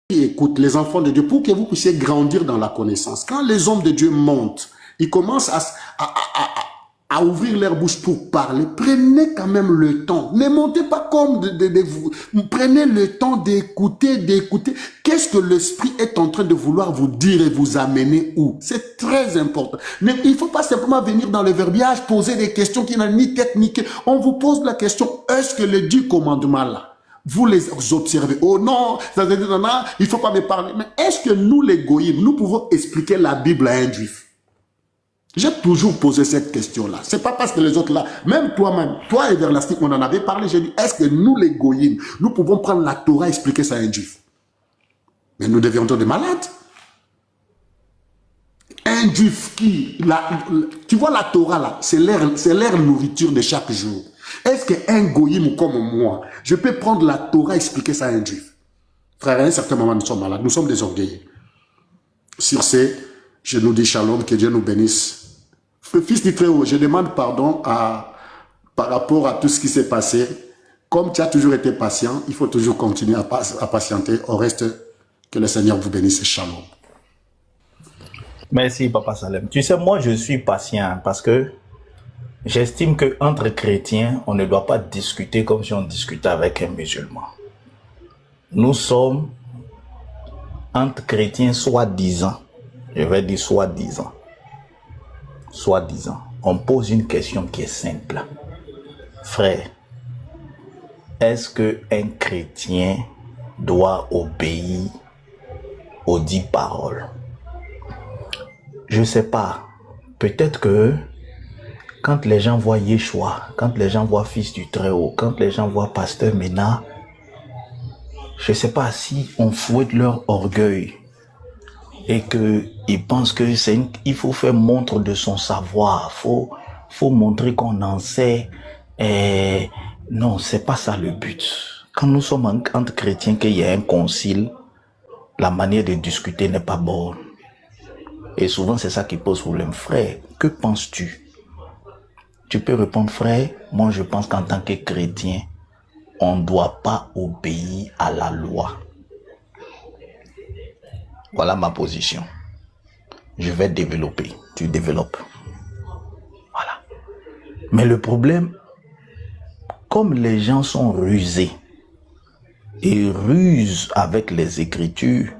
écoute, les enfants de Dieu, pour que vous puissiez grandir dans la connaissance. Quand les hommes de Dieu montent, ils commencent à ouvrir leur bouche pour parler. Prenez quand même le temps. Ne montez pas comme vous. Prenez le temps d'écouter. Qu'est-ce que l'Esprit est en train de vouloir vous dire et vous amener où? C'est très important. Mais il ne faut pas simplement venir dans le verbiage, poser des questions qui n'ont ni tête ni queue. On vous pose la question, est-ce que les 10 commandements là, vous les observez? Oh non, il ne faut pas me parler. Mais est-ce que nous, les goïms, nous pouvons expliquer la Bible à un juif? J'ai toujours posé cette question-là. C'est pas parce que les autres là, même toi-même, toi et Verlastic, on en avait parlé, j'ai dit, est-ce que nous, les goïms, nous pouvons prendre la Torah et expliquer ça à un juif? Mais nous devions être des malades. Un juif tu vois la Torah là, c'est leur nourriture de chaque jour. Est-ce qu'un goïm comme moi, je peux prendre la Torah et expliquer ça à un juif? Frère, à un certain moment, nous sommes malades, nous sommes des orgueillés. Sur ce, je nous dis shalom, que Dieu nous bénisse. Fils du frère, je demande pardon par rapport à tout ce qui s'est passé. Comme tu as toujours été patient, il faut toujours continuer à patienter. Au reste, que le Seigneur vous bénisse. Shalom. Merci, Papa Salem. Tu sais, moi, je suis patient parce que j'estime qu'entre chrétiens, on ne doit pas discuter comme si on discutait avec un musulman. Nous sommes entre chrétiens soi-disant. Je vais dire soi-disant. Soi-disant. On pose une question qui est simple. Frère, est-ce qu'un chrétien doit obéir aux 10 paroles? Je ne sais pas. Peut-être que quand les gens voient Yeshua, quand les gens voient Fils du Très-Haut, quand les gens voient Pasteur Mena, je ne sais pas si on fouette leur orgueil et qu'ils pensent qu'il faut faire montre de son savoir, faut montrer qu'on en sait. Et non, c'est pas ça le but. Quand nous sommes entre chrétiens, qu'il y a un concile, la manière de discuter n'est pas bonne. Et souvent, c'est ça qui pose problème. Frère, que penses-tu? Tu peux répondre, frère, moi je pense qu'en tant que chrétien, on ne doit pas obéir à la loi. Voilà ma position. Je vais développer. Tu développes. Voilà. Mais le problème, comme les gens sont rusés et rusent avec les Écritures,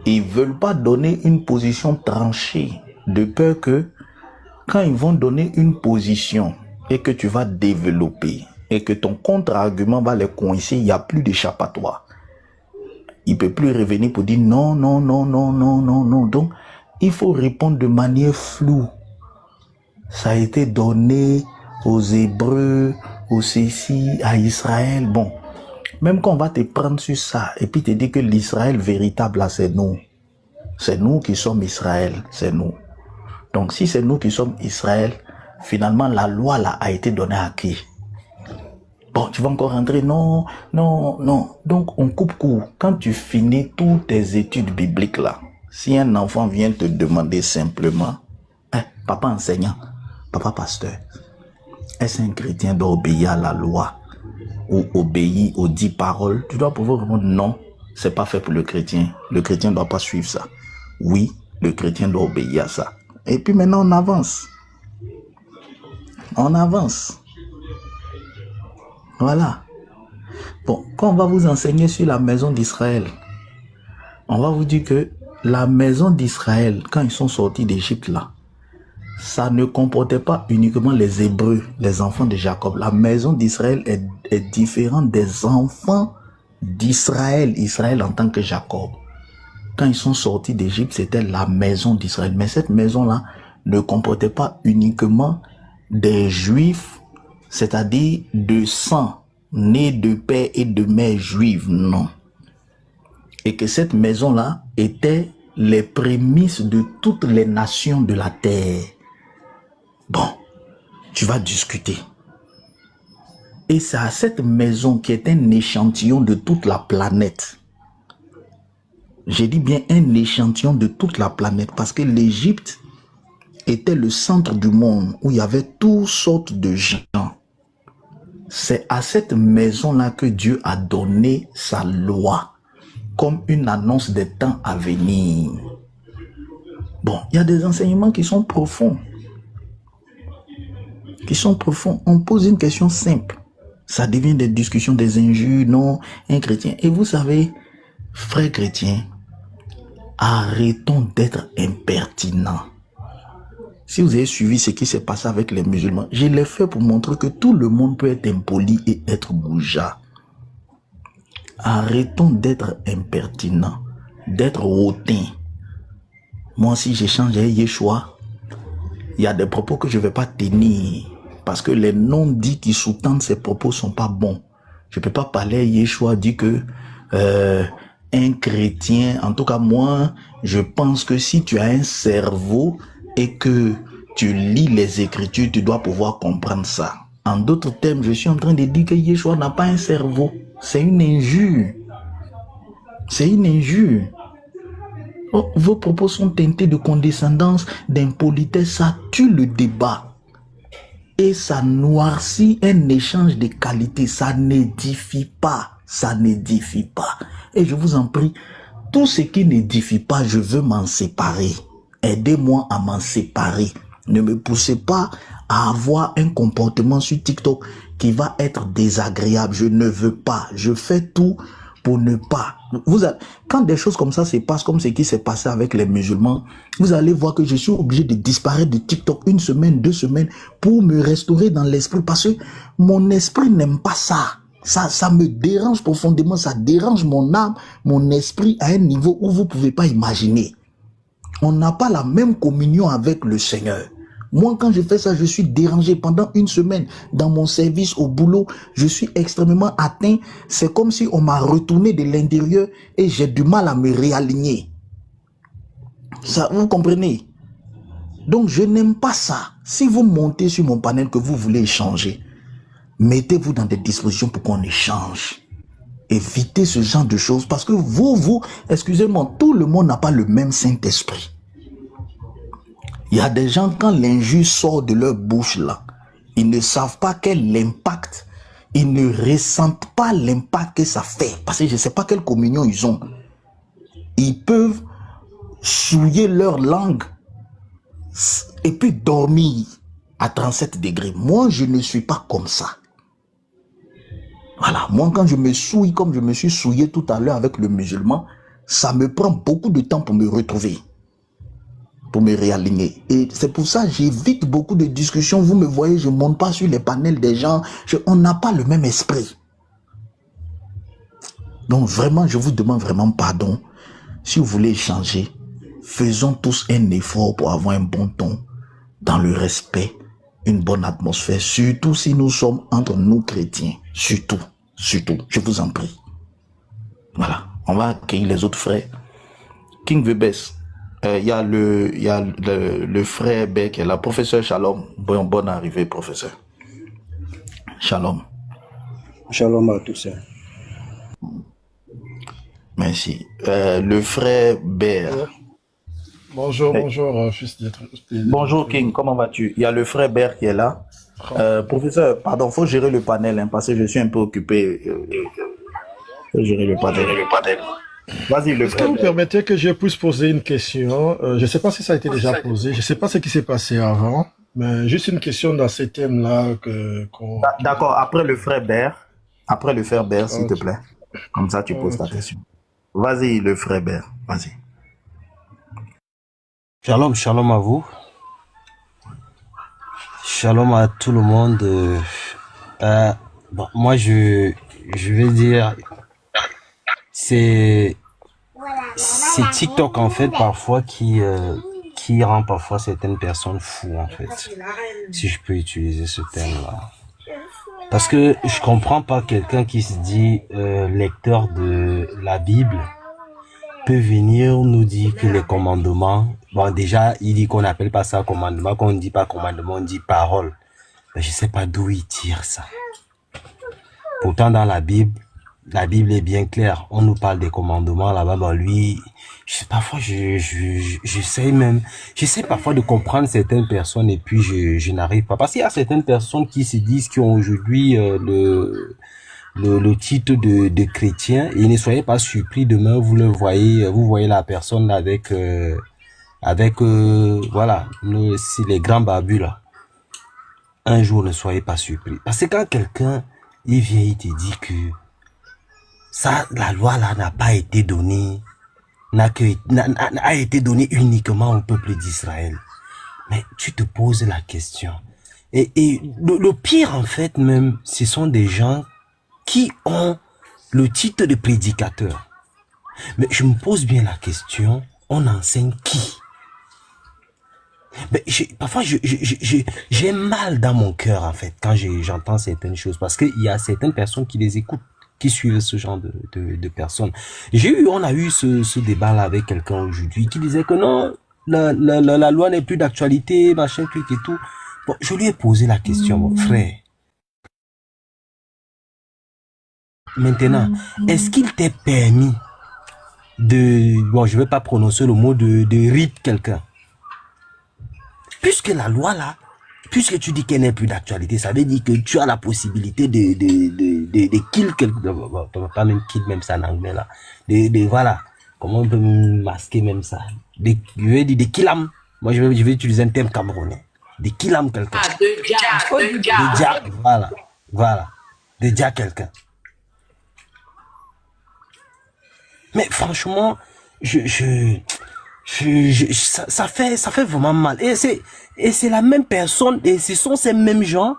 ils ne veulent pas donner une position tranchée, de peur que quand ils vont donner une position et que tu vas développer et que ton contre-argument va les coincer, il n'y a plus d'échappatoire. Il ne peut plus revenir pour dire non, non, non, non, non, non, non. Donc, il faut répondre de manière floue. Ça a été donné aux Hébreux, aux Cécis, à Israël. Bon, même quand on va te prendre sur ça et puis te dire que l'Israël véritable, là, c'est nous. C'est nous qui sommes Israël, c'est nous. Donc, si c'est nous qui sommes Israël, finalement, la loi, là, a été donnée à qui? Bon, tu vas encore rentrer, non, non, non. Donc, on coupe court. Quand tu finis toutes tes études bibliques là, si un enfant vient te demander simplement, papa enseignant, papa pasteur, est-ce un chrétien doit obéir à la loi ou obéir aux 10 paroles? Tu dois pouvoir répondre non, c'est pas fait pour le chrétien. Le chrétien ne doit pas suivre ça. Oui, le chrétien doit obéir à ça. Et puis maintenant, on avance. On avance. Voilà. Bon, quand on va vous enseigner sur la maison d'Israël, on va vous dire que la maison d'Israël, quand ils sont sortis d'Égypte là, ça ne comportait pas uniquement les Hébreux, les enfants de Jacob. La maison d'Israël est différente des enfants d'Israël, Israël en tant que Jacob. Quand ils sont sortis d'Égypte, c'était la maison d'Israël. Mais cette maison-là ne comportait pas uniquement des Juifs, c'est-à-dire de sang, nés de père et de mère juive, non. Et que cette maison-là était les prémices de toutes les nations de la terre. Bon, tu vas discuter. Et c'est à cette maison qui est un échantillon de toute la planète. J'ai dit bien un échantillon de toute la planète parce que l'Égypte était le centre du monde où il y avait toutes sortes de gens. C'est à cette maison-là que Dieu a donné sa loi. comme une annonce des temps à venir. Bon, il y a des enseignements qui sont profonds. On pose une question simple. Ça devient des discussions, des injures, non, un chrétien. Et vous savez, frères chrétiens, arrêtons d'être impertinents. Si vous avez suivi ce qui s'est passé avec les musulmans, je l'ai fait pour montrer que tout le monde peut être impoli et être goujat. Arrêtons d'être impertinents, d'être hautains. Moi, si j'échange avec Yeshua, il y a des propos que je ne vais pas tenir parce que les non-dits qui sous-tendent ces propos ne sont pas bons. Je ne peux pas parler à Yeshua, dire que un chrétien, en tout cas moi, je pense que si tu as un cerveau et que tu lis les Écritures, tu dois pouvoir comprendre ça. En d'autres termes, je suis en train de dire que Yeshua n'a pas un cerveau. C'est une injure. C'est une injure. Oh, vos propos sont teintés de condescendance, d'impolitesse, ça tue le débat. Et ça noircit un échange de qualité, ça n'édifie pas, ça n'édifie pas. Et je vous en prie, tout ce qui n'édifie pas, je veux m'en séparer. Aidez-moi à m'en séparer. Ne me poussez pas à avoir un comportement sur TikTok qui va être désagréable. Je ne veux pas, je fais tout pour ne pas. Quand des choses comme ça se passent, comme ce qui s'est passé avec les musulmans, vous allez voir que je suis obligé de disparaître de TikTok 1 semaine, 2 semaines pour me restaurer dans l'esprit parce que mon esprit n'aime pas ça. Ça me dérange profondément, ça dérange mon âme, mon esprit à un niveau où vous ne pouvez pas imaginer. On n'a pas la même communion avec le Seigneur. Moi, quand je fais ça, je suis dérangé pendant 1 semaine dans mon service au boulot. Je suis extrêmement atteint. C'est comme si on m'a retourné de l'intérieur et j'ai du mal à me réaligner. Ça, vous comprenez? Donc, je n'aime pas ça. Si vous montez sur mon panel que vous voulez échanger, mettez-vous dans des dispositions pour qu'on échange. Évitez ce genre de choses parce que excusez-moi, tout le monde n'a pas le même Saint-Esprit. Il y a des gens, quand l'injure sort de leur bouche là, ils ne savent pas quel impact, ils ne ressentent pas l'impact que ça fait. Parce que je ne sais pas quelle communion ils ont. Ils peuvent souiller leur langue et puis dormir à 37 degrés. Moi, je ne suis pas comme ça. Voilà, moi quand je me souille comme je me suis souillé tout à l'heure avec le musulman, ça me prend beaucoup de temps pour me retrouver, pour me réaligner. Et c'est pour ça que j'évite beaucoup de discussions. Vous me voyez, je ne monte pas sur les panels des gens. On n'a pas le même esprit. Donc vraiment, je vous demande vraiment pardon. Si vous voulez échanger, faisons tous un effort pour avoir un bon ton, dans le respect, une bonne atmosphère, surtout si nous sommes entre nous chrétiens. Surtout, je vous en prie. Voilà, on va accueillir les autres frères. King Vebes, il y a le frère Ber qui est là. Professeur Shalom, bonne arrivée, professeur. Shalom. Shalom à tous. Merci. Le frère Ber. Bonjour, fils d'être. Bonjour King, comment vas-tu? Il y a le frère Ber qui est là. Professeur, pardon, faut gérer le panel hein, parce que je suis un peu occupé. Faut gérer le panel. Vas-y, le frère. Est-ce que vous permettez que je puisse poser une question? Je ne sais pas si ça a été déjà posé, je ne sais pas ce qui s'est passé avant, mais juste une question dans ces thèmes-là. D'accord, après le frère Ber, s'il te plaît. Comme ça, tu poses ta question. Vas-y, le frère Ber, vas-y. Shalom à vous. Shalom à tout le monde. Bon, moi, je vais dire, c'est TikTok en fait parfois qui rend parfois certaines personnes fous en fait, si je peux utiliser ce terme-là. Parce que je comprends pas quelqu'un qui se dit lecteur de la Bible peut venir nous dire que les commandements, bon déjà il dit qu'on n'appelle pas ça commandement, qu'on ne dit pas commandement, on dit parole. Mais je sais pas d'où il tire ça. Pourtant dans la Bible est bien claire. On nous parle des commandements là-bas, ben lui, parfois j'essaie parfois de comprendre certaines personnes et puis je n'arrive pas. Parce qu'il y a certaines personnes qui se disent qui ont aujourd'hui le titre de chrétien et ne soyez pas surpris demain vous voyez la personne avec voilà c'est les grands barbus là. Un jour ne soyez pas surpris parce que quand quelqu'un il vient il te dit que ça la loi là n'a pas été donnée a été donnée uniquement au peuple d'Israël. Mais tu te poses la question. Et le pire en fait même, ce sont des gens qui ont le titre de prédicateur. Mais je me pose bien la question, on enseigne qui? Mais parfois j'ai mal dans mon cœur en fait quand j'entends certaines choses parce qu'il y a certaines personnes qui les écoutent, qui suivent ce genre de personnes. On a eu ce débat là avec quelqu'un aujourd'hui qui disait que non, la loi n'est plus d'actualité, machin, truc et tout. Bon, je lui ai posé la question, mon frère. Maintenant, est-ce qu'il t'est permis bon, je vais pas prononcer le mot de rip quelqu'un? Puisque la loi là, puisque tu dis qu'elle n'est plus d'actualité, ça veut dire que tu as la possibilité de kill quelqu'un, pas même kill, même ça en anglais là, voilà, comment on peut masquer même ça, je vais dire de killam, moi je vais utiliser un terme camerounais, de killam quelqu'un, de jack, voilà, de jack quelqu'un. Mais franchement, ça fait vraiment mal. Et c'est la même personne, et ce sont ces mêmes gens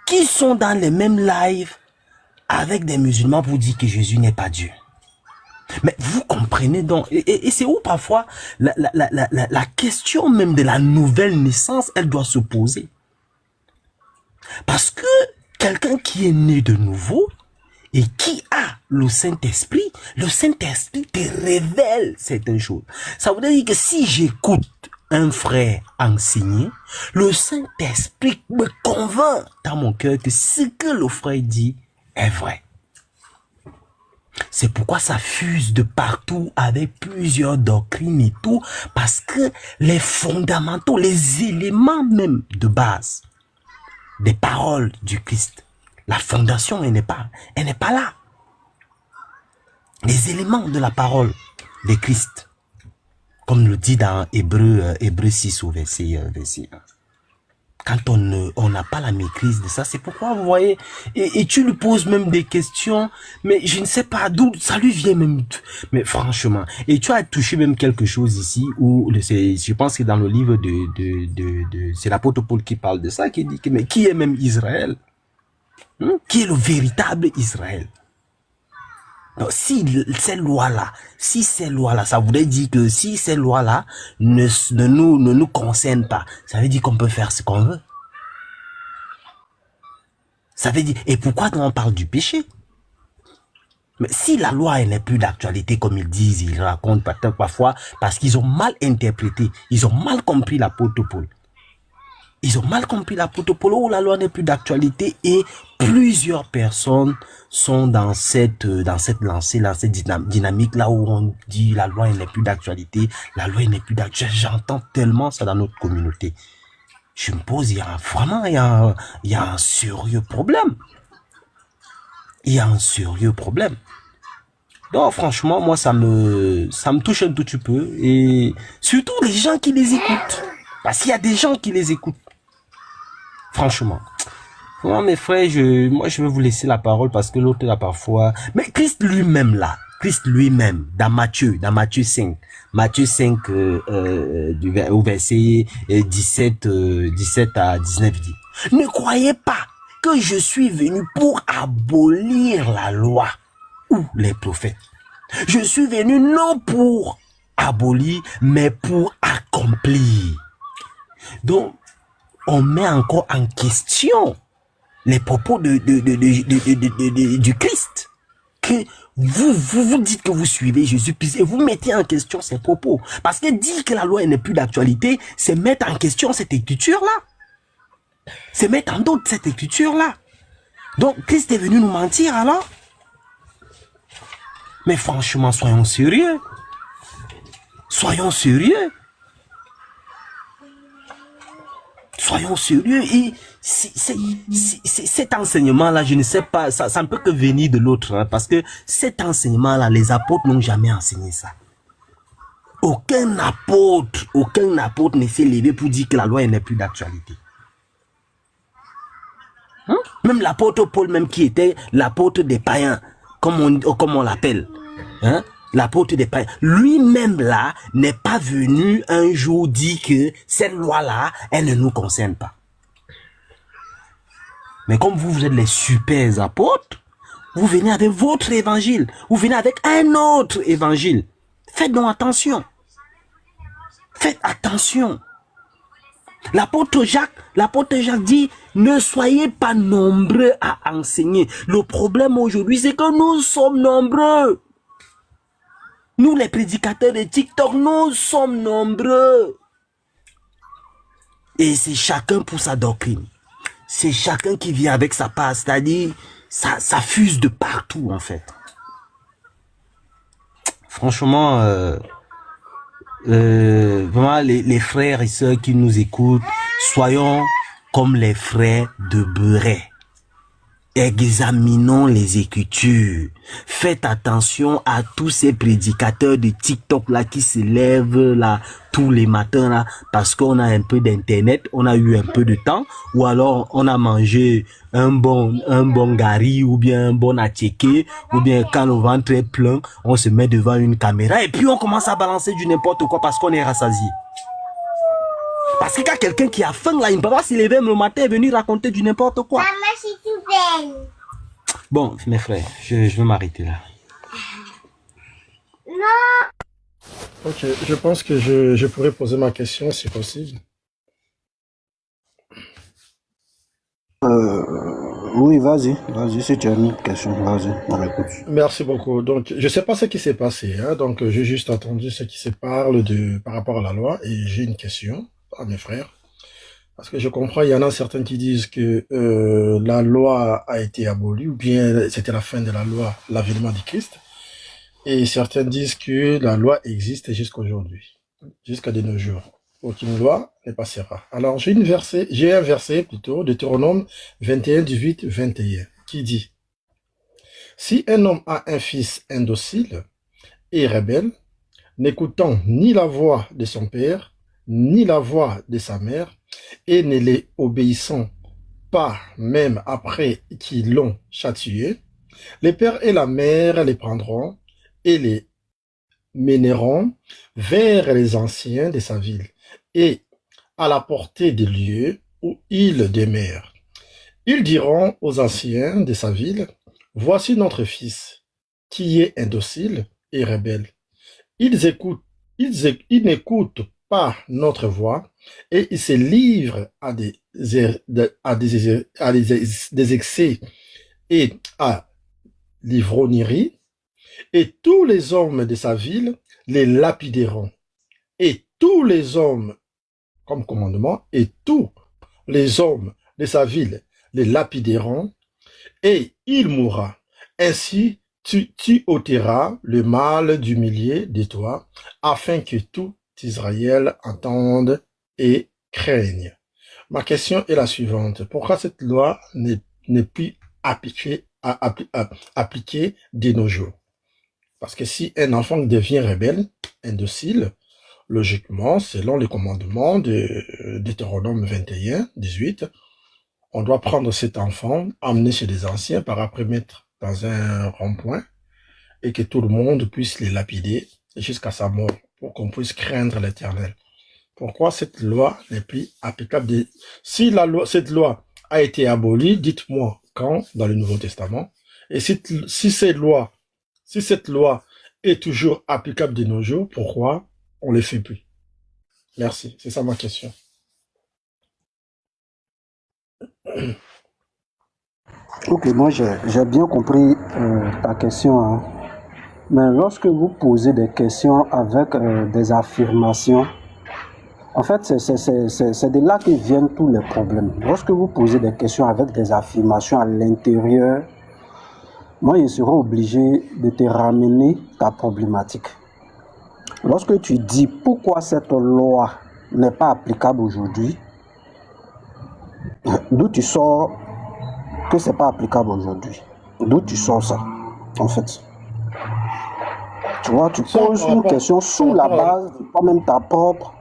qui sont dans les mêmes lives avec des musulmans pour dire que Jésus n'est pas Dieu. Mais vous comprenez donc, et c'est où parfois la question même de la nouvelle naissance, elle doit se poser. Parce que quelqu'un qui est né de nouveau, et qui a le Saint-Esprit te révèle certaines choses. Ça veut dire que si j'écoute un frère enseigner, le Saint-Esprit me convainc dans mon cœur que ce que le frère dit est vrai. C'est pourquoi ça fuse de partout avec plusieurs doctrines et tout, parce que les fondamentaux, les éléments même de base des paroles du Christ, la fondation, elle n'est pas là. Les éléments de la parole de Christ, comme le dit dans Hébreu 6 au verset 1. Quand on n'a pas la maîtrise de ça, c'est pourquoi vous voyez, et tu lui poses même des questions, mais je ne sais pas d'où ça lui vient même. Mais franchement, et tu as touché même quelque chose ici où je pense que dans le livre c'est l'apôtre Paul qui parle de ça, qui dit que mais qui est même Israël? Qui est le véritable Israël? Donc, si ces lois-là, ça voudrait dire que si ces lois-là ne nous concernent pas, ça veut dire qu'on peut faire ce qu'on veut. Ça veut dire, et pourquoi on parle du péché? Mais si la loi elle n'est plus d'actualité, comme ils disent, ils racontent parfois, parce qu'ils ont mal interprété, ils ont mal compris l'apôtre Paul. Ils ont mal compris l'apôtre Paul, où la loi n'est plus d'actualité, et plusieurs personnes sont dans cette lancée, dans cette dynamique là où on dit la loi n'est plus d'actualité, la loi n'est plus d'actualité. J'entends tellement ça dans notre communauté. Je me pose, il y a un sérieux problème. Il y a un sérieux problème. Donc franchement, moi ça me touche un tout petit peu, et surtout les gens qui les écoutent. Parce qu'il y a des gens qui les écoutent. Franchement. Moi, mes frères, moi, je vais vous laisser la parole parce que l'autre, là, parfois... Mais Christ lui-même, dans Matthieu 5, au verset 17 à 19, dit, ne croyez pas que je suis venu pour abolir la loi ou les prophètes. Je suis venu non pour abolir, mais pour accomplir. Donc, on met encore en question les propos du Christ. Que vous dites que vous suivez Jésus, et vous mettez en question ses propos. Parce que dire que la loi n'est plus d'actualité, c'est mettre en question cette écriture-là. C'est mettre en doute cette écriture-là. Donc, Christ est venu nous mentir alors? Mais franchement, soyons sérieux. Soyons sérieux. Soyons sérieux, et cet enseignement-là, je ne sais pas, ça ne peut que venir de l'autre, hein, parce que cet enseignement-là, les apôtres n'ont jamais enseigné ça. Aucun apôtre ne s'est levé pour dire que la loi n'est plus d'actualité. Hein? Même l'apôtre Paul, même qui était l'apôtre des païens, comme on l'appelle, hein? L'apôtre des païens, lui-même là, n'est pas venu un jour dire que cette loi-là, elle ne nous concerne pas. Mais comme vous êtes les super apôtres, vous venez avec votre évangile, vous venez avec un autre évangile. Faites donc attention. Faites attention. L'apôtre Jacques dit, ne soyez pas nombreux à enseigner. Le problème aujourd'hui, c'est que nous sommes nombreux. Nous, les prédicateurs de TikTok, nous sommes nombreux. Et c'est chacun pour sa doctrine. C'est chacun qui vient avec sa part, c'est-à-dire, ça fuse de partout, en fait. Franchement, vraiment, les frères et sœurs qui nous écoutent, soyons comme les frères de Beurret. Examinons les Écritures. Faites attention à tous ces prédicateurs de TikTok là qui se lèvent là tous les matins là parce qu'on a un peu d'internet, on a eu un peu de temps ou alors on a mangé un bon gari ou bien un bon attiéké ou bien quand le ventre est plein, on se met devant une caméra et puis on commence à balancer du n'importe quoi parce qu'on est rassasié. Parce que quand quelqu'un qui a faim là, il ne peut pas se lever le matin et venir raconter du n'importe quoi. Bon, mes frères, je vais m'arrêter là. Ok, je pense que je pourrais poser ma question si possible. Oui, vas-y, si tu as une question, vas-y, on écoute. Merci beaucoup. Donc, je ne sais pas ce qui s'est passé, hein, donc j'ai juste entendu ce qui se parle par rapport à la loi et j'ai une question à mes frères. Parce que je comprends, il y en a certains qui disent que la loi a été abolie ou bien c'était la fin de la loi, l'avènement du Christ. Et certains disent que la loi existe jusqu'à aujourd'hui, jusqu'à de nos jours. Aucune loi ne passera. Alors j'ai un verset plutôt, Deutéronome 21, 18, 21, qui dit: si un homme a un fils indocile et rebelle, n'écoutant ni la voix de son père, ni la voix de sa mère, et ne les obéissant pas même après qu'ils l'ont châtié, les pères et la mère les prendront et les mèneront vers les anciens de sa ville et à la portée des lieux où il demeure. Ils diront aux anciens de sa ville: voici notre fils, qui est indocile et rebelle. Ils n'écoutent pas notre voix et ils se livrent à des excès et à l'ivrognerie, et tous les hommes de sa ville les lapideront. Et tous les hommes, comme commandement, et tous les hommes de sa ville les lapideront, et il mourra. Ainsi, tu ôteras le mal du milieu de toi, afin que tout Israël entende et craigne. Ma question est la suivante: pourquoi cette loi n'est plus appliquée de nos jours? Parce que si un enfant devient rebelle, indocile, logiquement, selon les commandements de Deutéronome 21, 18, on doit prendre cet enfant, emmener chez les anciens, par après mettre dans un rond-point, et que tout le monde puisse les lapider jusqu'à sa mort, pour qu'on puisse craindre l'Éternel. Pourquoi cette loi n'est plus applicable? Si cette loi a été abolie, dites-moi quand dans le Nouveau Testament. Et si cette loi est toujours applicable de nos jours, pourquoi on ne le fait plus? Merci, c'est ça ma question. Ok, moi j'ai bien compris ta question, hein. Mais lorsque vous posez des questions avec des affirmations, en fait, c'est de là que viennent tous les problèmes. Lorsque vous posez des questions avec des affirmations à l'intérieur, moi, je serai obligé de te ramener ta problématique. Lorsque tu dis pourquoi cette loi n'est pas applicable aujourd'hui, d'où tu sors que c'est pas applicable aujourd'hui? D'où tu sors ça, en fait? Tu vois, tu Ça, poses une question sous la base de toi-même ta propre.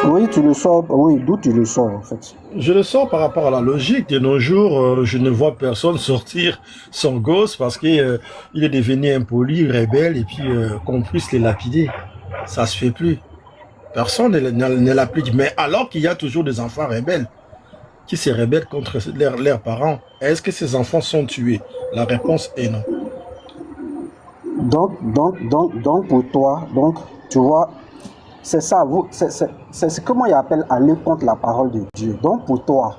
Oui, tu le sors. Oui, d'où tu le sors, en fait? Je le sors par rapport à la logique. De nos jours, je ne vois personne sortir son gosse parce qu'il est devenu impoli, rebelle, et puis qu'on puisse les lapider. Ça se fait plus. Personne ne l'applique. Mais alors qu'il y a toujours des enfants rebelles qui se rebellent contre leurs parents, est-ce que ces enfants sont tués? La réponse est non. Donc pour toi, donc, tu vois, c'est ça, c'est ce que moi j'appelle aller contre la parole de Dieu. Donc pour toi,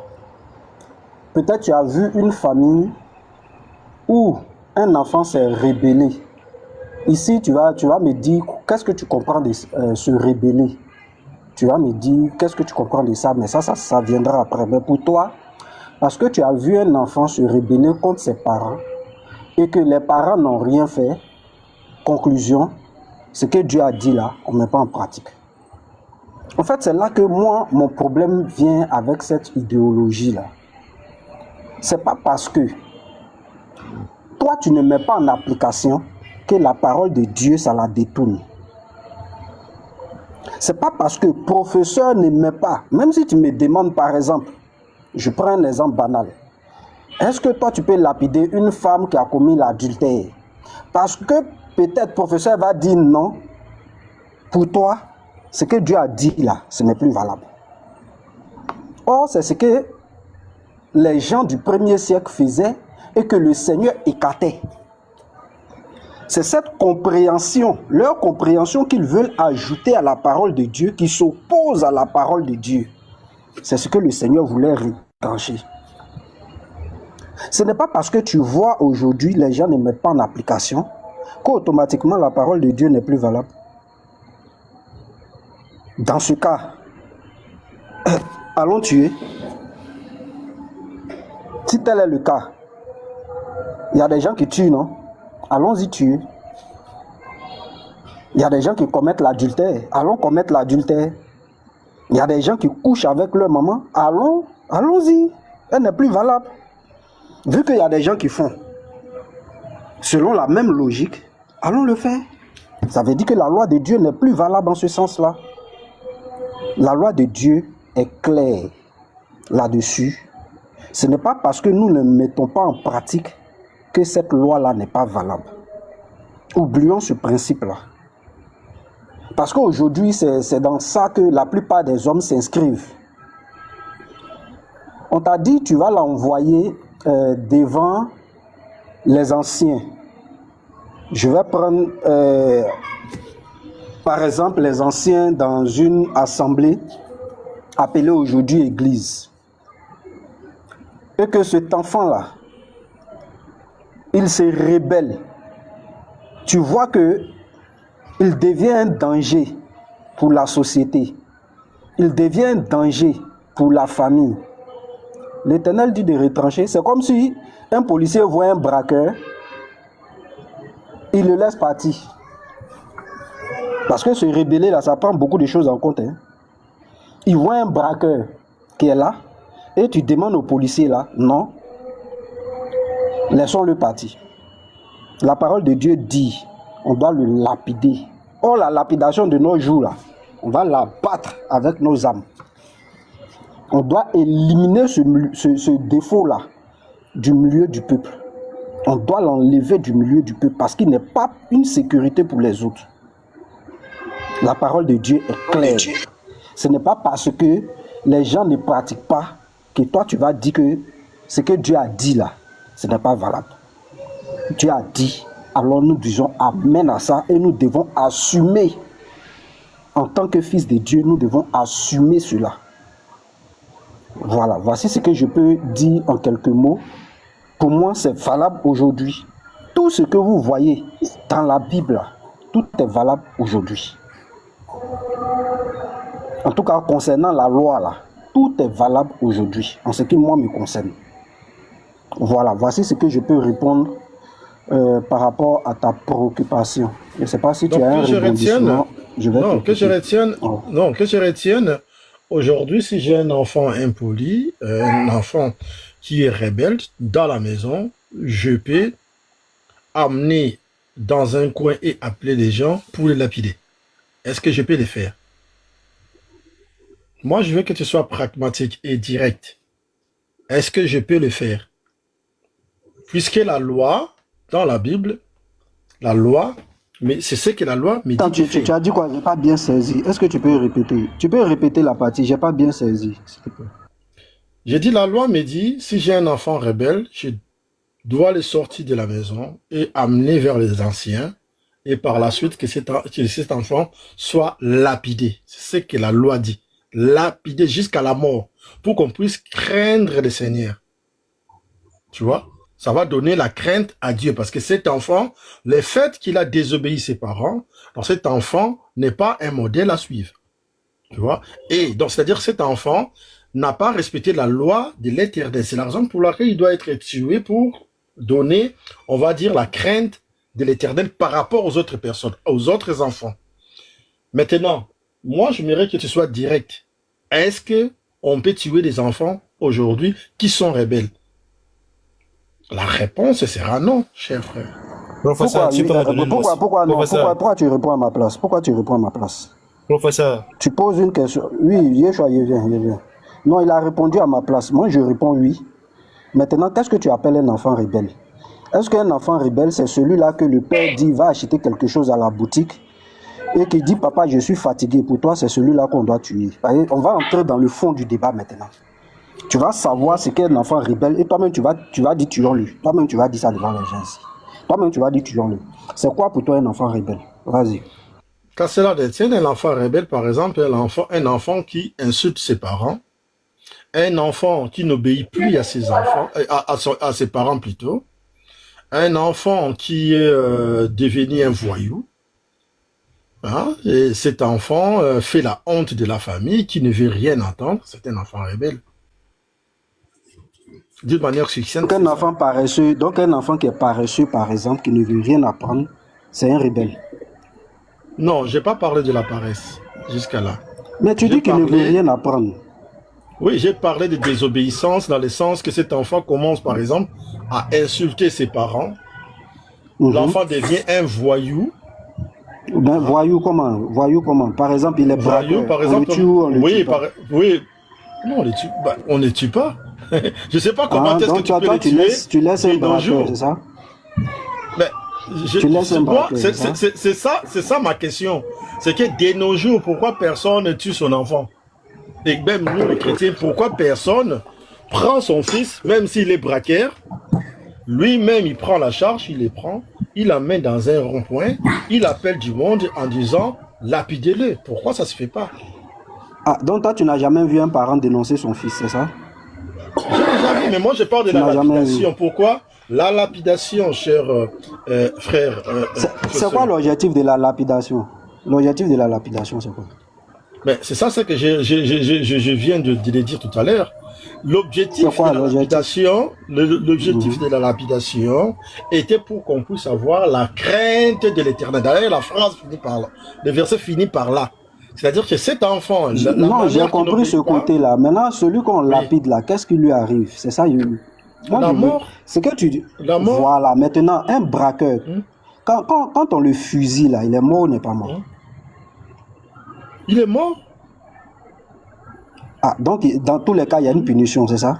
peut-être tu as vu une famille où un enfant s'est rébellé. Ici, tu vas me dire, qu'est-ce que tu comprends de se rebeller? Tu vas me dire, qu'est-ce que tu comprends de ça? Mais ça viendra après. Mais pour toi, parce que tu as vu un enfant se rebeller contre ses parents et que les parents n'ont rien fait, conclusion, ce que Dieu a dit là, on ne met pas en pratique. En fait, c'est là que moi, mon problème vient avec cette idéologie-là. C'est pas parce que toi, tu ne mets pas en application que la parole de Dieu, ça la détourne. C'est pas parce que le professeur ne met pas, même si tu me demandes par exemple, je prends un exemple banal, est-ce que toi tu peux lapider une femme qui a commis l'adultère? Parce que peut-être le professeur va dire non, pour toi, ce que Dieu a dit là, ce n'est plus valable. Or, c'est ce que les gens du premier siècle faisaient et que le Seigneur écartait. C'est cette compréhension, leur compréhension qu'ils veulent ajouter à la parole de Dieu, qui s'oppose à la parole de Dieu. C'est ce que le Seigneur voulait retrancher. Ce n'est pas parce que tu vois aujourd'hui les gens ne mettent pas en application qu'automatiquement la parole de Dieu n'est plus valable. Dans ce cas, allons tuer. Si tel est le cas, il y a des gens qui tuent, non? Allons-y tuer. Il y a des gens qui commettent l'adultère. Allons commettre l'adultère. Il y a des gens qui couchent avec leur maman. Allons-y. Elle n'est plus valable. Vu qu'il y a des gens qui font selon la même logique, allons le faire. Ça veut dire que la loi de Dieu n'est plus valable en ce sens-là. La loi de Dieu est claire là-dessus. Ce n'est pas parce que nous ne mettons pas en pratique que cette loi-là n'est pas valable. Oublions ce principe-là. Parce qu'aujourd'hui, c'est dans ça que la plupart des hommes s'inscrivent. On t'a dit, tu vas l'envoyer devant les anciens. Je vais prendre, par exemple, les anciens dans une assemblée appelée aujourd'hui église. Et que cet enfant-là, il se rebelle. Tu vois que il devient un danger pour la société. Il devient un danger pour la famille. L'Éternel dit de retrancher. C'est comme si un policier voit un braqueur, il le laisse partir. Parce que se rebeller là, ça prend beaucoup de choses en compte. Hein. Il voit un braqueur qui est là, et tu demandes au policier là, non, laissons-le partir. La parole de Dieu dit, on doit le lapider. Or, la lapidation de nos jours là, on va la battre avec nos âmes. On doit éliminer ce défaut-là du milieu du peuple. On doit l'enlever du milieu du peuple parce qu'il n'est pas une sécurité pour les autres. La parole de Dieu est claire. Ce n'est pas parce que les gens ne pratiquent pas que toi tu vas dire que ce que Dieu a dit là, ce n'est pas valable. Dieu a dit, alors nous disons amen à ça et nous devons assumer. En tant que fils de Dieu, nous devons assumer cela. Voilà, voici ce que je peux dire en quelques mots. Pour moi, c'est valable aujourd'hui. Tout ce que vous voyez dans la Bible, tout est valable aujourd'hui. En tout cas, concernant la loi, là, tout est valable aujourd'hui, en ce qui, moi, me concerne. Voilà, voici ce que je peux répondre par rapport à ta préoccupation. Je ne sais pas si tu as un rebondissement. Que je retienne Aujourd'hui, si j'ai un enfant impoli, un enfant qui est rebelle dans la maison, je peux amener dans un coin et appeler les gens pour les lapider. Est-ce que je peux les faire? Moi, je veux que tu sois pragmatique et direct. Est-ce que je peux le faire? Puisque la loi, dans la Bible, la loi, mais c'est ce que la loi me dit Attends, de faire. tu as dit quoi? J'ai pas bien saisi. Est-ce que tu peux répéter? Tu peux répéter la partie, j'ai pas bien saisi, s'il te plaît. J'ai dit, la loi me dit, si j'ai un enfant rebelle, je dois le sortir de la maison et amener vers les anciens, et par la suite que cet enfant soit lapidé. C'est ce que la loi dit. Lapidé jusqu'à la mort, pour qu'on puisse craindre le Seigneur. Tu vois? Ça va donner la crainte à Dieu, parce que cet enfant, le fait qu'il a désobéi ses parents, donc cet enfant n'est pas un modèle à suivre. Tu vois? Et donc, c'est-à-dire que cet enfant n'a pas respecté la loi de l'Éternel. C'est la raison pour laquelle il doit être tué pour donner, on va dire, la crainte de l'Éternel par rapport aux autres personnes, aux autres enfants. Maintenant, moi, je j'aimerais que tu sois direct. Est-ce que on peut tuer des enfants aujourd'hui qui sont rebelles? La réponse sera non, cher frère. Professeur, tu peux me donner une pourquoi non? Professeur, Pourquoi tu réponds à ma place? Pourquoi tu réponds à ma place? professeur, Tu poses une question. Oui, Yeshua, il vient. Non, il a répondu à ma place. Moi, je réponds oui. Maintenant, qu'est-ce que tu appelles un enfant rebelle? Est-ce qu'un enfant rebelle, c'est celui-là que le père dit va acheter quelque chose à la boutique et qui dit papa, je suis fatigué? Pour toi, c'est celui-là qu'on doit tuer. On va entrer dans le fond du débat maintenant. Tu vas savoir ce qu'est un enfant rebelle et toi-même, tu vas dire tuons-le. Toi-même, tu vas dire ça devant les gens ici. Toi-même, tu vas dire tuons-le. C'est quoi pour toi un enfant rebelle? Vas-y. Quand cela détient un enfant rebelle, par exemple, un enfant qui insulte ses parents, un enfant qui n'obéit plus à ses enfants, à ses parents plutôt, un enfant qui est devenu un voyou, hein, et cet enfant fait la honte de la famille, qui ne veut rien entendre, c'est un enfant rebelle. D'une manière succincte. Donc un enfant qui est paresseux, par exemple, qui ne veut rien apprendre, c'est un rebelle. Non, je n'ai pas parlé de la paresse jusqu'à là. Mais tu dis qu'il ne veut rien apprendre. Oui, j'ai parlé de désobéissance dans le sens que cet enfant commence, par exemple, à insulter ses parents. L'enfant devient un voyou. Ben, voyou comment? Par exemple, il est braqueur. Voyou, par exemple. Oui. Non, on ne tue pas. Je ne sais pas comment est-ce que tu peux le tuer. Tu laisses un braqueur, c'est ça? Mais, tu laisses un braqueur, c'est ça ma question. C'est que de nos jours, pourquoi personne ne tue son enfant? Et même nous, les chrétiens, pourquoi personne prend son fils, même s'il est braqueur, lui-même, il prend la charge, il les prend, il l'amène dans un rond-point, il appelle du monde en disant « lapidez-le ». Pourquoi ça ne se fait pas? Ah, donc toi, tu n'as jamais vu un parent dénoncer son fils, c'est ça? J'ai déjà vu, mais moi, je parle de la lapidation. Pourquoi? La lapidation, cher frère. C'est quoi l'objectif de la lapidation? L'objectif de la lapidation, c'est quoi? Mais c'est ça, c'est que je viens de le dire tout à l'heure. L'objectif de la lapidation, de la lapidation était pour qu'on puisse avoir la crainte de l'Éternel. D'ailleurs, la phrase finit par là. Le verset finit par là. C'est-à-dire que cet enfant... Non, j'ai compris ce côté-là. Maintenant, celui qu'on lapide là, qu'est-ce qui lui arrive? C'est ça, la mort. C'est que tu dis... La mort. Voilà, maintenant, un braqueur, quand on le fusille là, il est mort ou n'est pas mort? Il est mort. Ah, donc dans tous les cas, il y a une punition, c'est ça?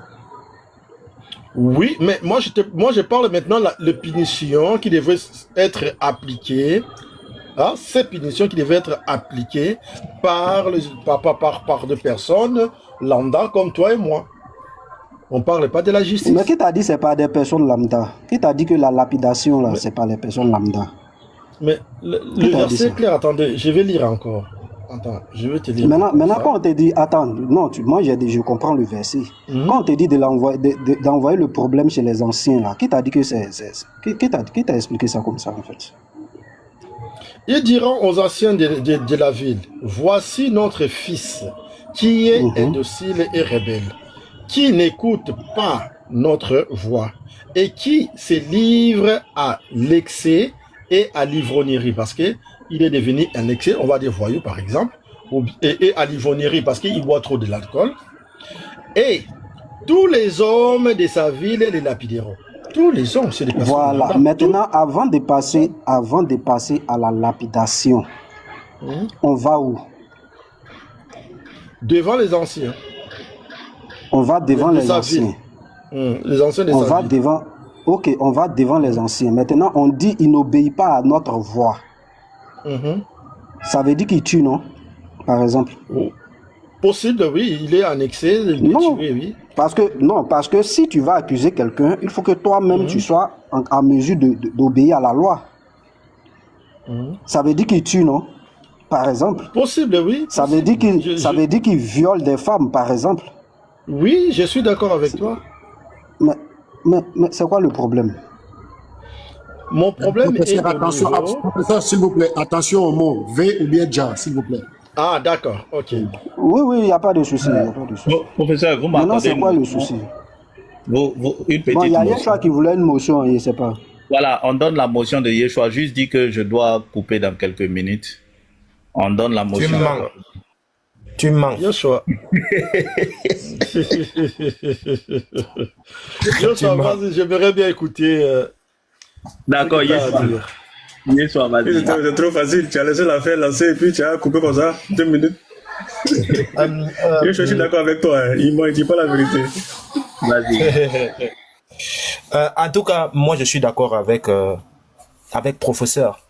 Oui, mais moi je parle maintenant de la punition qui devrait être appliquée. Hein, ces punitions qui devaient être appliquées par des personnes lambda comme toi et moi. On ne parle pas de la justice. Mais qui t'a dit que ce n'est pas des personnes lambda? Qui t'a dit que la lapidation, là, ce n'est pas les personnes lambda? Mais le verset est clair, attendez, je vais lire encore. Attends, je vais te lire. Maintenant quand on te dit, attends, non, moi je comprends le verset. Quand on te dit d'envoyer le problème chez les anciens, là, qui t'a dit que c'est... Qui t'a expliqué ça comme ça, en fait? Ils diront aux anciens de la ville, voici notre fils, qui est indocile et rebelle, qui n'écoute pas notre voix, et qui se livre à l'excès et à l'ivrognerie, parce que il est devenu un excès, on va dire voyou par exemple, et à l'ivrognerie parce qu'il boit trop de l'alcool. Et tous les hommes de sa ville les lapideront. Tous les hommes, c'est des personnes. Voilà. lambda. Maintenant, avant de passer à la lapidation, on va où? Devant les anciens. On va devant De les sa anciens. ville. Les anciens de On sa va ville. devant. Ok, on va devant les anciens. Maintenant, on dit il n'obéit pas à notre voix. Mhm. Ça veut dire qu'il tue, non? Par exemple. Oh. Possible, oui, il est annexé, il est Non. tué, oui. Parce que si tu vas accuser quelqu'un, il faut que toi-même tu sois en mesure d'obéir à la loi. Ça veut dire qu'il tue, non? Par exemple. Possible, oui. Ça veut dire qu'il viole des femmes, par exemple. Oui, je suis d'accord avec toi. Mais c'est quoi le problème? Mon problème est Professeur, au attention, niveau... professeur, s'il vous plaît, attention au mot V ou bien Ja, s'il vous plaît. Ah, d'accord, ok. Oui, il n'y a pas de souci. Bon, professeur, vous Maintenant, m'accordez c'est quoi le souci? une petite Bon, il y a motion. Yeshua qui voulait une motion, je ne sais pas. Voilà, on donne la motion de Yeshua. Juste dit que je dois couper dans quelques minutes. On donne la Tu motion. mens. Tu mens. Yoshua. Yoshua, vas-y, j'aimerais bien écouter. D'accord, ce que t'as à Yeshua. dire. Yeshua, vas-y. C'est trop facile. Tu as laissé l'affaire lancer et puis tu as coupé comme ça, 2 minutes. Je suis d'accord avec toi. Hein. Il ne dit pas la vérité. Vas-y. En tout cas, moi, je suis d'accord avec professeur.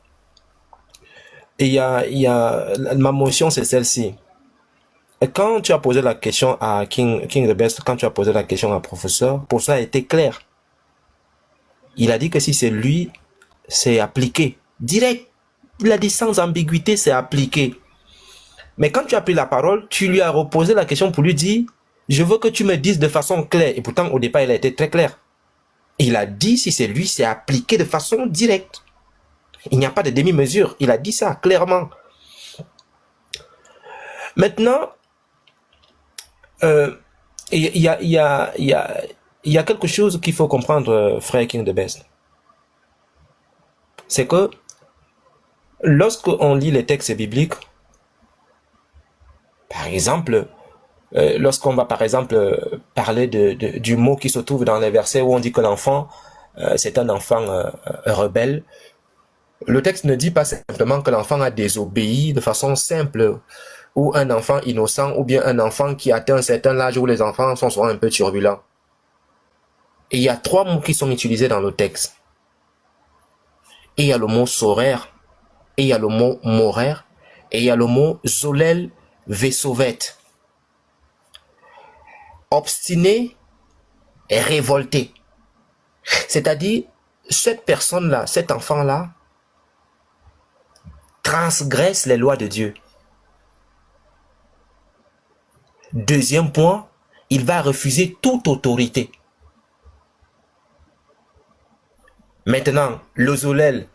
Et il y a ma motion, c'est celle-ci. Et quand tu as posé la question à King the Best, quand tu as posé la question à professeur, pour ça a été clair. Il a dit que si c'est lui, c'est appliqué. Direct. Il a dit sans ambiguïté, c'est appliqué. Mais quand tu as pris la parole, tu lui as reposé la question pour lui dire, je veux que tu me dises de façon claire. Et pourtant, au départ, il a été très clair. Il a dit, si c'est lui, c'est appliqué de façon directe. Il n'y a pas de demi-mesure. Il a dit ça clairement. Maintenant, il y a quelque chose qu'il faut comprendre, frère King the Best. C'est que lorsqu'on lit les textes bibliques, par exemple, lorsqu'on va par exemple parler du mot qui se trouve dans les versets où on dit que l'enfant, c'est un enfant rebelle, le texte ne dit pas simplement que l'enfant a désobéi de façon simple, ou un enfant innocent, ou bien un enfant qui atteint un certain âge où les enfants sont souvent un peu turbulents. Et il y a 3 mots qui sont utilisés dans le texte. Et il y a le mot sorère, et il y a le mot moraire, et il y a le mot zolel vesovet. Obstiné et révolté. C'est-à-dire, cette personne-là, cet enfant-là, transgresse les lois de Dieu. Deuxième point, il va refuser toute autorité. Maintenant, le zolel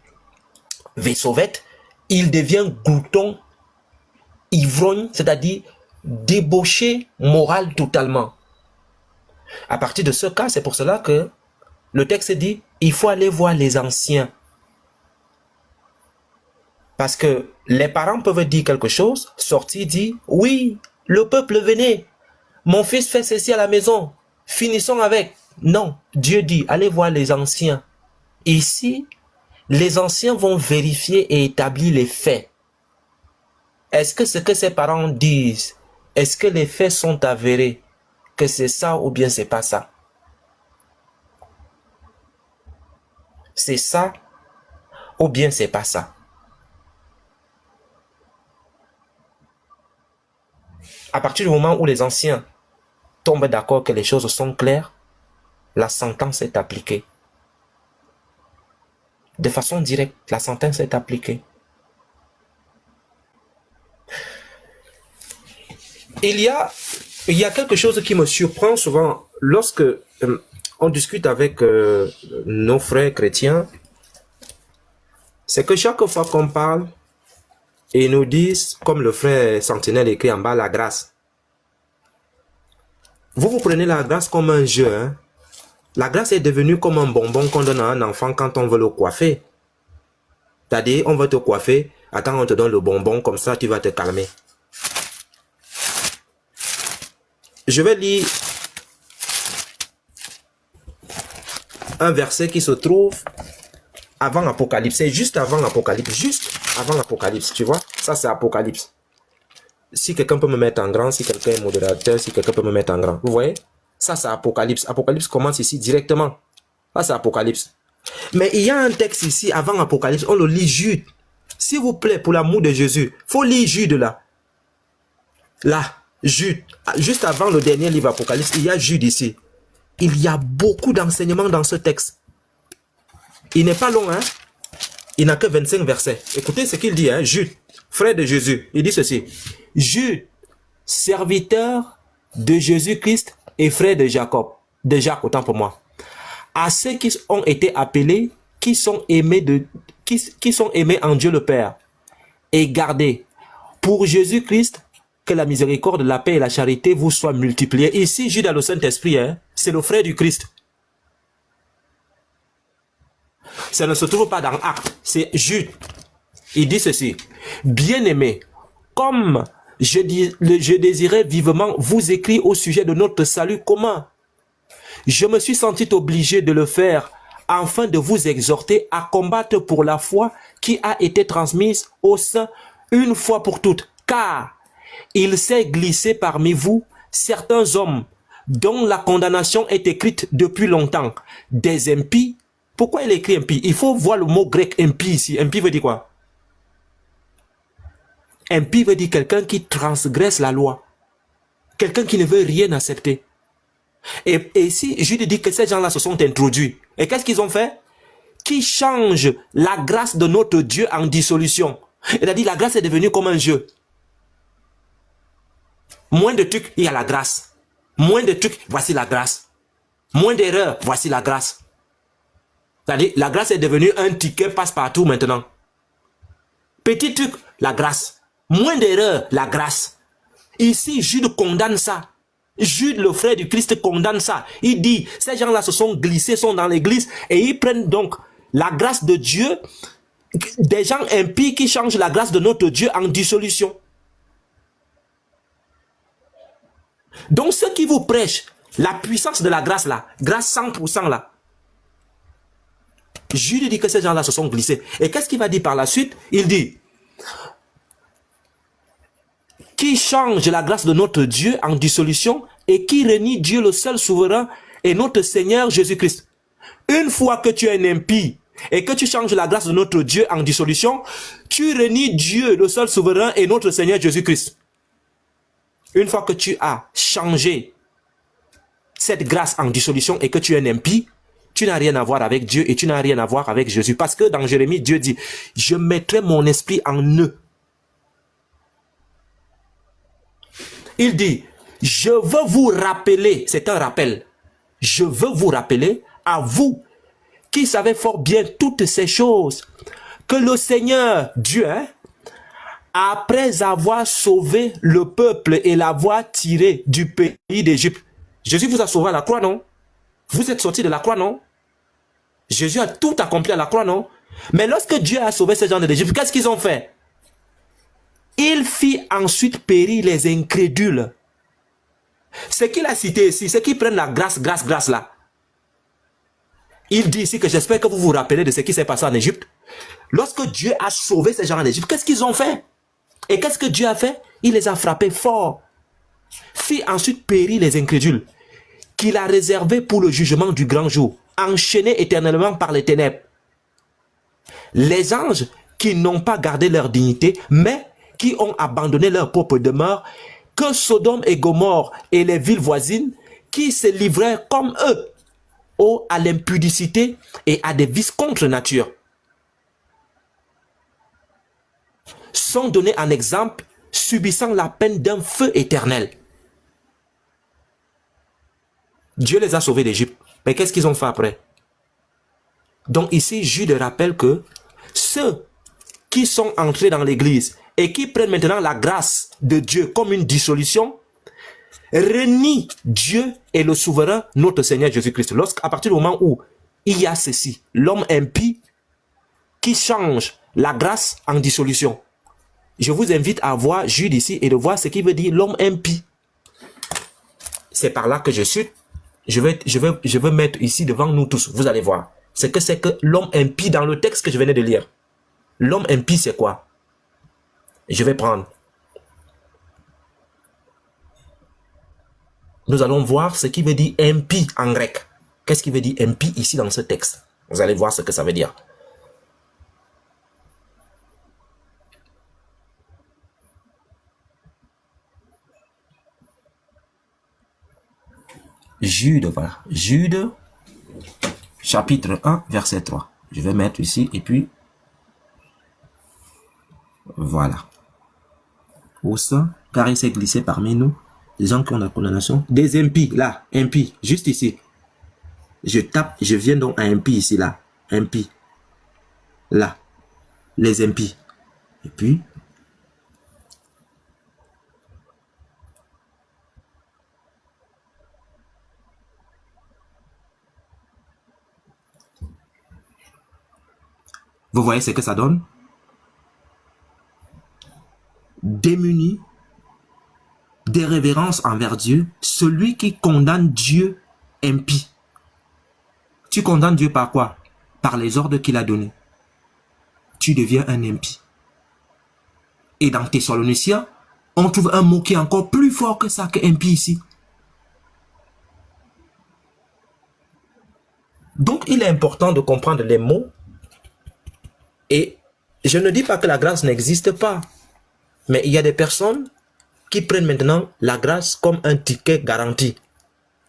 vesovet, il devient glouton, ivrogne, c'est-à-dire débauché moral totalement. À partir de ce cas, c'est pour cela que le texte dit, il faut aller voir les anciens. Parce que les parents peuvent dire quelque chose, sortir, dire, oui, le peuple venez, mon fils fait ceci à la maison, finissons avec. Non, Dieu dit, allez voir les anciens. Ici, les anciens vont vérifier et établir les faits. Est-ce que ce que ces parents disent, est-ce que les faits sont avérés, que c'est ça ou bien c'est pas ça? C'est ça ou bien c'est pas ça? À partir du moment où les anciens tombent d'accord que les choses sont claires, la sentence est appliquée. De façon directe, la sentence est appliquée. Il y a quelque chose qui me surprend souvent lorsque on discute avec nos frères chrétiens, c'est que chaque fois qu'on parle, et ils nous disent, comme le frère Sentinelle écrit en bas, la grâce. Vous prenez la grâce comme un jeu. Hein? La grâce est devenue comme un bonbon qu'on donne à un enfant quand on veut le coiffer. C'est-à-dire, on va te coiffer, attends, on te donne le bonbon, comme ça tu vas te calmer. Je vais lire un verset qui se trouve avant Apocalypse. C'est juste avant Apocalypse. Juste avant Apocalypse, tu vois. Ça, c'est Apocalypse. Si quelqu'un peut me mettre en grand, si quelqu'un est modérateur, si quelqu'un peut me mettre en grand. Vous voyez? Ça, c'est Apocalypse. Apocalypse commence ici directement. Ça, c'est Apocalypse. Mais il y a un texte ici, avant Apocalypse, on le lit Jude. S'il vous plaît, pour l'amour de Jésus, faut lire Jude là. Là, Jude. Juste avant le dernier livre Apocalypse, il y a Jude ici. Il y a beaucoup d'enseignements dans ce texte. Il n'est pas long, hein. Il n'a que 25 versets. Écoutez ce qu'il dit, hein. Jude, frère de Jésus. Il dit ceci. Jude, serviteur de Jésus-Christ et frère de Jacob. De Jacques, autant pour moi. À ceux qui ont été appelés, qui sont aimés en Dieu le Père et gardés pour Jésus-Christ, que la miséricorde, la paix et la charité vous soient multipliées. Ici, Jude a le Saint-Esprit, hein, c'est le frère du Christ. Ça ne se trouve pas dans Actes, c'est Jude. Il dit ceci. Bien-aimés, comme je désirais vivement vous écrire au sujet de notre salut commun, je me suis senti obligé de le faire afin de vous exhorter à combattre pour la foi qui a été transmise aux saints une fois pour toutes. Car il s'est glissé parmi vous certains hommes dont la condamnation est écrite depuis longtemps. Des impies. Pourquoi il écrit impie? Il faut voir le mot grec impie ici. Impie veut dire quoi? Impie veut dire quelqu'un qui transgresse la loi. Quelqu'un qui ne veut rien accepter. Et ici, Jude dit que ces gens-là se sont introduits. Et qu'est-ce qu'ils ont fait? Qui changent la grâce de notre Dieu en dissolution. C'est-à-dire la grâce est devenue comme un jeu. Moins de trucs, il y a la grâce. Moins de trucs, voici la grâce. Moins d'erreurs, voici la grâce. C'est-à-dire la grâce est devenue un ticket passe-partout maintenant. Petit truc, la grâce. Moins d'erreurs, la grâce. Ici, Jude condamne ça. Jude, le frère du Christ, condamne ça. Il dit, ces gens-là se sont glissés, sont dans l'église, et ils prennent donc la grâce de Dieu, des gens impies qui changent la grâce de notre Dieu en dissolution. Donc ceux qui vous prêchent la puissance de la grâce là, grâce 100% là, Jude dit que ces gens-là se sont glissés. Et qu'est-ce qu'il va dire par la suite? Il dit, qui change la grâce de notre Dieu en dissolution et qui renie Dieu le seul souverain et notre Seigneur Jésus-Christ. Une fois que tu es un impie et que tu changes la grâce de notre Dieu en dissolution, tu renies Dieu le seul souverain et notre Seigneur Jésus-Christ. Une fois que tu as changé cette grâce en dissolution et que tu es un impie, tu n'as rien à voir avec Dieu et tu n'as rien à voir avec Jésus. Parce que dans Jérémie, Dieu dit, je mettrai mon esprit en eux. Il dit, je veux vous rappeler, c'est un rappel, je veux vous rappeler à vous qui savez fort bien toutes ces choses, que le Seigneur Dieu, après avoir sauvé le peuple et l'avoir tiré du pays d'Égypte, Jésus vous a sauvé à la croix, non? Vous êtes sortis de la croix, non? Jésus a tout accompli à la croix, non? Mais lorsque Dieu a sauvé ces gens de l'Égypte, qu'est-ce qu'ils ont fait? Il fit ensuite périr les incrédules. Ce qu'il a cité ici, c'est qu'ils prennent la grâce là. Il dit ici que j'espère que vous vous rappelez de ce qui s'est passé en Égypte. Lorsque Dieu a sauvé ces gens en Égypte, qu'est-ce qu'ils ont fait? Et qu'est-ce que Dieu a fait? Il les a frappés fort. Fit ensuite périr les incrédules, qu'il a réservés pour le jugement du grand jour, enchaînés éternellement par les ténèbres. Les anges qui n'ont pas gardé leur dignité, mais qui ont abandonné leur propre demeure, que Sodome et Gomorrhe et les villes voisines, qui se livrèrent comme eux à l'impudicité et à des vices contre nature, sont donnés en exemple, subissant la peine d'un feu éternel. Dieu les a sauvés d'Égypte. Mais qu'est-ce qu'ils ont fait après? Donc ici, Jude rappelle que ceux qui sont entrés dans l'église et qui prennent maintenant la grâce de Dieu comme une dissolution, renient Dieu et le souverain, notre Seigneur Jésus-Christ. À partir du moment où il y a ceci, l'homme impie qui change la grâce en dissolution. Je vous invite à voir Jude ici et de voir ce qui veut dire l'homme impie. c'est par là que je suis. Je vais mettre ici devant nous tous. Vous allez voir. C'est que l'homme impie dans le texte que je venais de lire. L'homme impie, c'est quoi? Je vais prendre. Nous allons voir ce qui veut dire impie en grec. Qu'est-ce qui veut dire impie ici dans ce texte? Vous allez voir ce que ça veut dire. Jude, voilà. Jude, chapitre 1, verset 3. Je vais mettre ici et puis, voilà. Au sein, car il s'est glissé parmi nous, des gens qui ont la condamnation, des impies, là, impies, juste ici. Je tape, je viens donc à impie ici, là, impie. Là, les impies. Et puis, vous voyez ce que ça donne? Démuni, dérévérence envers Dieu, celui qui condamne Dieu impie. Tu condamnes Dieu par quoi? Par les ordres qu'il a donnés. Tu deviens un impie. Et dans Thessaloniciens, on trouve un mot qui est encore plus fort que ça, que impie ici. Donc, il est important de comprendre les mots. Et je ne dis pas que la grâce n'existe pas. Mais il y a des personnes qui prennent maintenant la grâce comme un ticket garanti.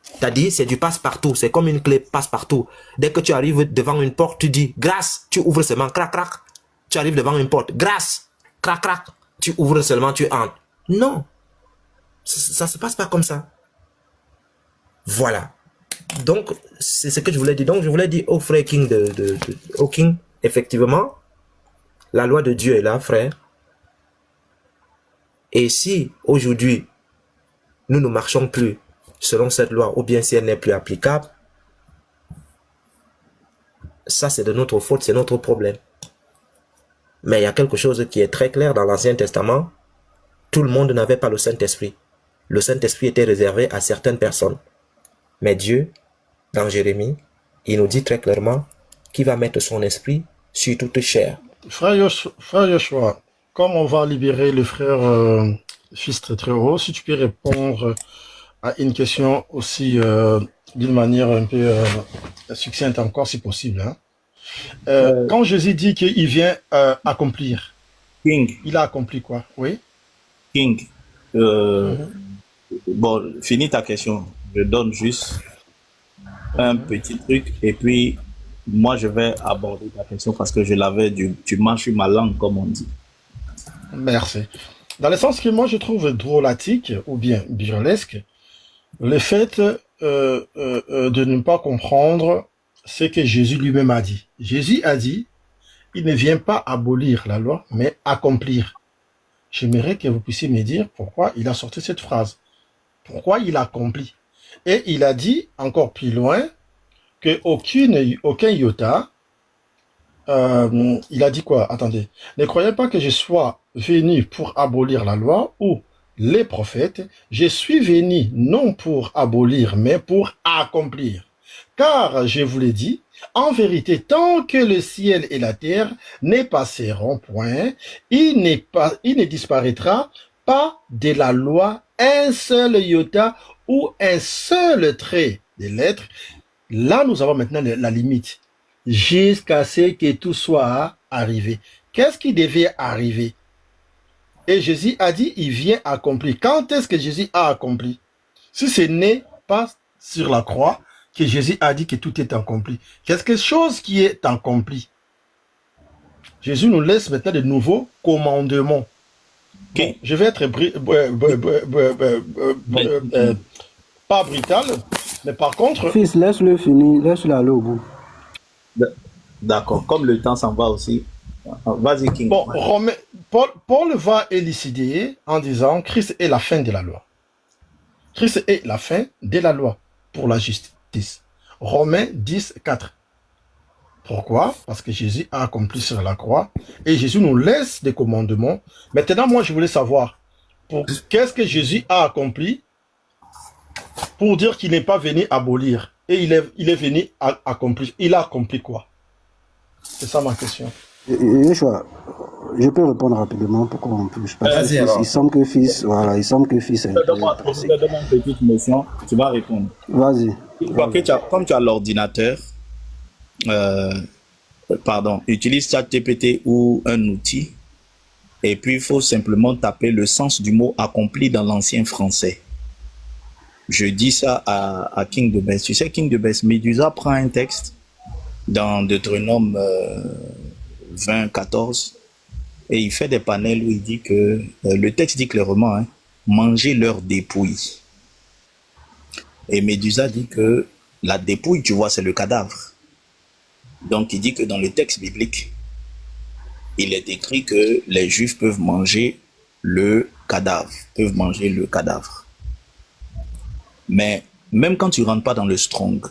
C'est-à-dire, c'est du passe-partout. C'est comme une clé passe-partout. Dès que tu arrives devant une porte, tu dis grâce. Tu ouvres seulement, crac, crac. Tu arrives devant une porte, grâce, crac, crac. Tu ouvres seulement, tu entres. Non. Ça ne se passe pas comme ça. Voilà. Donc, c'est ce que je voulais dire. Donc, je voulais dire au frère King au King, effectivement, la loi de Dieu est là, frère. Et si, aujourd'hui, nous ne marchons plus selon cette loi, ou bien si elle n'est plus applicable, ça c'est de notre faute, c'est notre problème. Mais il y a quelque chose qui est très clair dans l'Ancien Testament. Tout le monde n'avait pas le Saint-Esprit. Le Saint-Esprit était réservé à certaines personnes. Mais Dieu, dans Jérémie, il nous dit très clairement qu'il va mettre son esprit sur toute chair. Frère Joshua, comme on va libérer le frère Fils très très haut, si tu peux répondre à une question aussi d'une manière un peu succincte encore si possible. Hein. Quand Jésus dit qu'il vient accomplir, King, il a accompli quoi? Oui. King, bon, finis ta question. Je donne juste un petit truc et puis moi je vais aborder ta question parce que je l'avais tu marches sur ma langue comme on dit. Merci. Dans le sens que moi je trouve drôlatique ou bien burlesque le fait de ne pas comprendre ce que Jésus lui-même a dit. Jésus a dit, il ne vient pas abolir la loi, mais accomplir. J'aimerais que vous puissiez me dire pourquoi il a sorti cette phrase. Pourquoi il accomplit. Et il a dit encore plus loin que aucun iota, il a dit quoi? Attendez. Ne croyez pas que je sois venu pour abolir la loi ou les prophètes. Je suis venu non pour abolir, mais pour accomplir. Car, je vous l'ai dit, en vérité, tant que le ciel et la terre ne passeront point, il ne disparaîtra pas de la loi un seul iota ou un seul trait de lettres. Là, nous avons maintenant la limite. Jusqu'à ce que tout soit arrivé. Qu'est-ce qui devait arriver? Et Jésus a dit, il vient accomplir. Quand est-ce que Jésus a accompli? Si ce n'est pas sur la croix que Jésus a dit que tout est accompli. Quelque chose qui est accompli. Jésus nous laisse maintenant de nouveaux commandements. Bon, je vais être pas brutal, mais par contre... Fils, laisse-le finir, laisse-le aller au bout. D'accord, comme le temps s'en va aussi. Vas-y, King. Bon, Paul va élucider en disant Christ est la fin de la loi. Christ est la fin de la loi pour la justice. Romains 10, 4. Pourquoi? Parce que Jésus a accompli sur la croix et Jésus nous laisse des commandements. Maintenant, moi, je voulais savoir qu'est-ce que Jésus a accompli pour dire qu'il n'est pas venu abolir. Et il est venu accomplir. Il a accompli quoi? C'est ça ma question. Yeshua, je peux répondre rapidement pour qu'on puisse passer. Il semble que fils, voilà, il semble que fils est Donne-moi une petite notion, tu vas répondre. Vas-y. Comme tu as l'ordinateur, utilise ChatGPT ou un outil, et puis il faut simplement taper le sens du mot accompli dans l'ancien français. Je dis ça à King de Bess. Tu sais, King de Bess, Médusa prend un texte dans Deutéronome 20-14 et il fait des panels où il dit que, le texte dit clairement, hein, mangez leur dépouille. Et Médusa dit que la dépouille, tu vois, c'est le cadavre. Donc il dit que dans le texte biblique, il est écrit que les Juifs peuvent manger le cadavre, Mais même quand tu rentres pas dans le Strong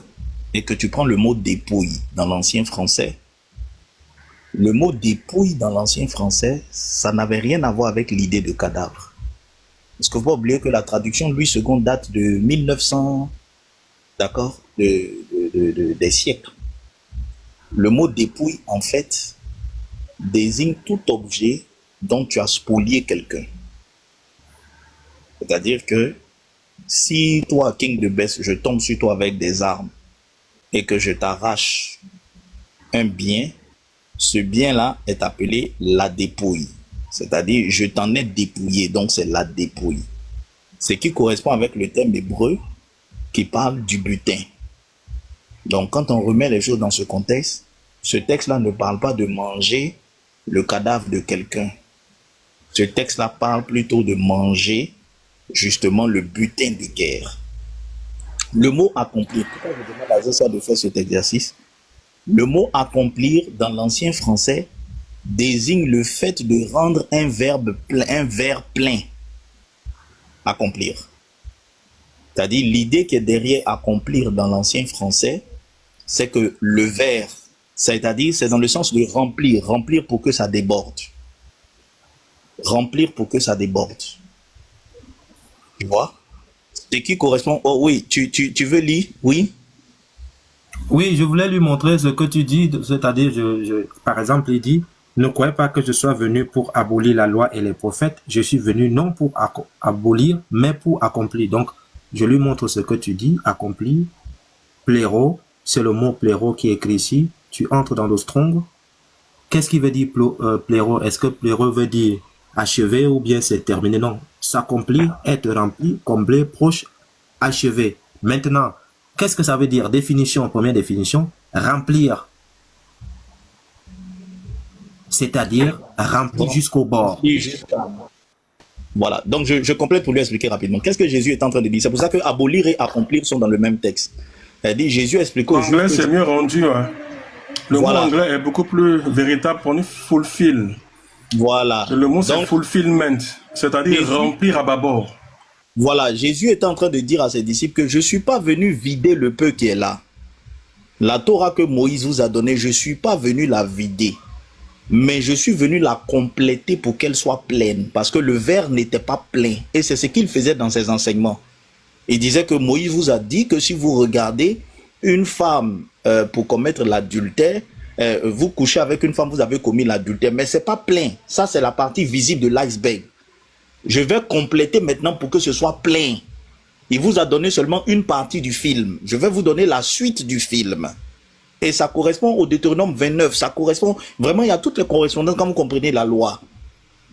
et que tu prends le mot dépouille dans l'ancien français, le mot dépouille dans l'ancien français, ça n'avait rien à voir avec l'idée de cadavre. Parce qu'il ne faut pas oublier que la traduction Louis II date de 1900, d'accord, des siècles. Le mot dépouille, en fait, désigne tout objet dont tu as spolié quelqu'un. C'est-à-dire que si toi, King de Bess, je tombe sur toi avec des armes et que je t'arrache un bien, ce bien-là est appelé la dépouille. C'est-à-dire, je t'en ai dépouillé, donc c'est la dépouille. Ce qui correspond avec le terme hébreu qui parle du butin. Donc, quand on remet les choses dans ce contexte, ce texte-là ne parle pas de manger le cadavre de quelqu'un. Ce texte-là parle plutôt de manger justement le butin de guerre. Le mot accomplir, pourquoi je demande à Zessa de faire cet exercice? Le mot accomplir dans l'ancien français désigne le fait de rendre un verbe plein, un verbe plein. Accomplir. C'est-à-dire l'idée qui est derrière accomplir dans l'ancien français, c'est que le verbe, c'est-à-dire c'est dans le sens de remplir, remplir pour que ça déborde. Remplir pour que ça déborde. Tu vois? Ce qui correspond... Oh oui, tu veux lire? Oui? Oui, je voulais lui montrer ce que tu dis, c'est-à-dire, par exemple, il dit, ne croyez pas que je sois venu pour abolir la loi et les prophètes, je suis venu non pour abolir, mais pour accomplir. Donc, je lui montre ce que tu dis, accomplir, pléro, c'est le mot pléro qui est écrit ici, tu entres dans le Strong. Qu'est-ce qui veut dire pléro? Est-ce que pléro veut dire achever ou bien c'est terminé? Non, s'accomplir, être rempli, combler, proche, achever. Maintenant, qu'est-ce que ça veut dire? Définition, première définition, remplir. C'est-à-dire remplir jusqu'au bord. Voilà, donc je complète pour lui expliquer rapidement. Qu'est-ce que Jésus est en train de dire? C'est pour ça que abolir et accomplir sont dans le même texte. Elle dit, Jésus explique aux Juifs... L'anglais, c'est mieux rendu. Hein. Le mot anglais est beaucoup plus véritable pour nous, fulfill. Voilà. Le mot, c'est fulfillment, c'est-à-dire remplir à bâbord. Voilà, Jésus est en train de dire à ses disciples que je ne suis pas venu vider le peu qui est là. La Torah que Moïse vous a donnée, je ne suis pas venu la vider. Mais je suis venu la compléter pour qu'elle soit pleine. Parce que le verre n'était pas plein. Et c'est ce qu'il faisait dans ses enseignements. Il disait que Moïse vous a dit que si vous regardez une femme pour commettre l'adultère, vous couchez avec une femme, vous avez commis l'adultère. Mais ce n'est pas plein. Ça, c'est la partie visible de l'iceberg. Je vais compléter maintenant pour que ce soit plein. Il vous a donné seulement une partie du film. Je vais vous donner la suite du film. Et ça correspond au Deutéronome 29. Ça correspond... Vraiment, il y a toutes les correspondances quand vous comprenez la loi.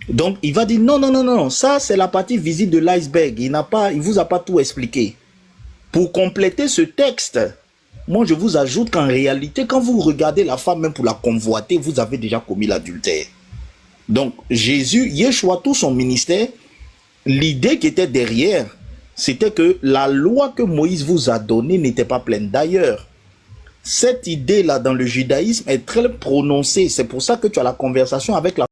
Donc, il va dire non, non, non, non. Ça, c'est la partie visible de l'iceberg. Il ne vous a pas tout expliqué. Pour compléter ce texte, moi, je vous ajoute qu'en réalité, quand vous regardez la femme, même pour la convoiter, vous avez déjà commis l'adultère. Donc, Jésus, Yeshua, tout son ministère, l'idée qui était derrière, c'était que la loi que Moïse vous a donnée n'était pas pleine. D'ailleurs, cette idée-là dans le judaïsme est très prononcée. C'est pour ça que tu as la conversation avec la